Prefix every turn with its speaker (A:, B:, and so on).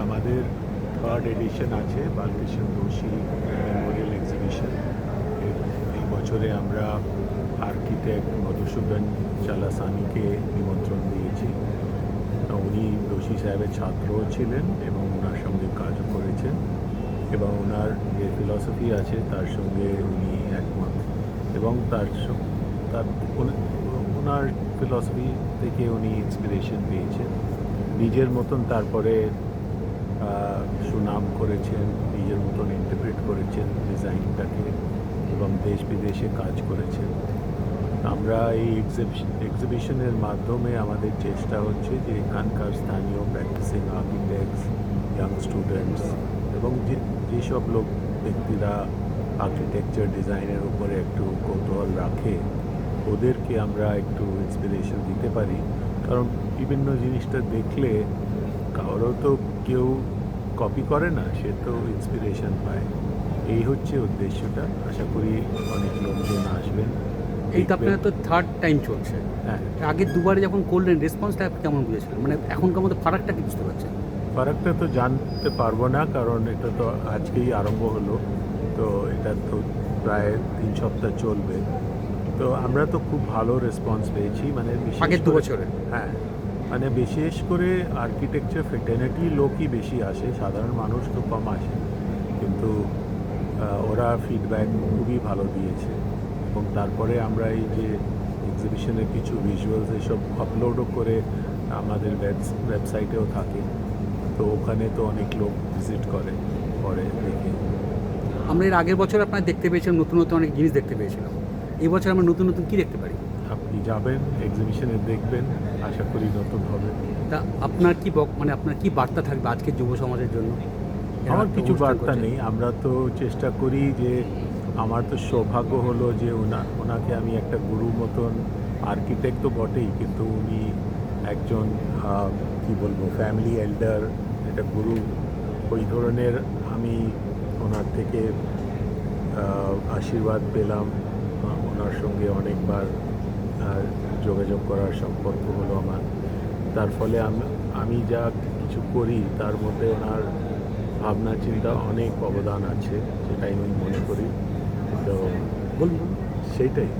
A: আমাদের third edition আছে বালকৃষ্ণ দোষী মেমোরিয়াল এক্সিবিশন। এই বছরে আমরা আর্কিটেক্ট মধুসূদন চালাসানিকে নিমন্ত্রণ দিয়েছি। উনি দোষী সাহেবের ছাত্রও ছিলেন এবং ওনার সঙ্গে কাজও করেছেন, এবং ওনার যে ফিলসফি আছে তার সঙ্গে উনি একমত, এবং তার ওনার ফিলসফি থেকে উনি ইন্সপিরেশন পেয়েছেন, নিজের মতন তারপরে সুনাম করেছেন, নিজের মতন ইন্টারপ্রেট করেছেন ডিজাইনটাকে, এবং দেশ বিদেশে কাজ করেছেন। আমরা এই এক্সিবিশনের মাধ্যমে আমাদের চেষ্টা হচ্ছে যে এখানকার স্থানীয় প্র্যাকটিসিং আর্কিটেক্টস, ইয়াং স্টুডেন্টস এবং যেসব ব্যক্তিরা আর্কিটেকচার ডিজাইনের উপরে একটু কৌতূহল রাখে, ওদেরকে আমরা একটু ইন্সপিরেশন দিতে পারি। কারণ বিভিন্ন জিনিসটা দেখলে কারো তো কেউ কপি করে না, সে তো ইন্সপিরেশন পায়। এই হচ্ছে উদ্দেশ্যটা। আশা করি অনেক লোকজন আসবেন।
B: এইটা আপনার তো থার্ড টাইম চলছে।
A: হ্যাঁ,
B: আগের দুবারে যখন করলেন রেসপন্সটা কেমন বুঝেছিলেন, মানে এখনকার মধ্যে ফারাকটা কি বুঝতে পারছেন?
A: ফারাকটা তো জানতে পারবো না, কারণ এটা তো আজকেই আরম্ভ হলো, তো এটা তো প্রায় 3 সপ্তাহ চলবে। তো আমরা তো খুব ভালো রেসপন্স পেয়েছি, মানে
B: আগের 2 বছরে।
A: হ্যাঁ, মানে বিশেষ করে আর্কিটেকচার ফ্রেটার্নিটি লোকই বেশি আসে, সাধারণ মানুষ তো কম আসে, কিন্তু ওরা ফিডব্যাক খুবই ভালো দিয়েছে। এবং তারপরে আমরা এই যে এক্সিবিশনের কিছু ভিজুয়ালস এসব আপলোডও করে আমাদের ওয়েবসাইটেও থাকে, তো ওখানে তো অনেক লোক ভিজিট করে, পরে দেখে।
B: আমরা এর আগের বছর আপনার দেখতে পেয়েছিলাম, নতুন নতুন অনেক জিনিস দেখতে পেয়েছিলাম। এই বছর আমরা নতুন নতুন কী দেখতে পারি?
A: আপনি যাবেন এক্সিবিশনে, দেখবেন, আশা করি নতুন হবে।
B: তা আপনার কি মানে আপনার কি বার্তা থাকবে আজকের যুব সমাজের জন্য?
A: আমার কিছু বার্তা নেই। আমরা তো চেষ্টা করি যে, আমার তো সৌভাগ্য হলো যে ওনাকে আমি একটা গুরু মতন, আর্কিটেক্ট তো বটেই, কিন্তু উনি একজন কি বলবো ফ্যামিলি এল্ডার, একটা গুরু, ওই ধরনের আমি ওনার থেকে আশীর্বাদ পেলাম। ওনার সঙ্গে অনেকবার যোগাযোগ করার সম্পর্ক হলো আমার। তার ফলে আমি যা কিছু করি তার মধ্যে ওনার ভাবনা চিন্তা অনেক অবদান আছে, সেটাই আমি মনে করি। তো
B: বলুন।
A: সেইটাই।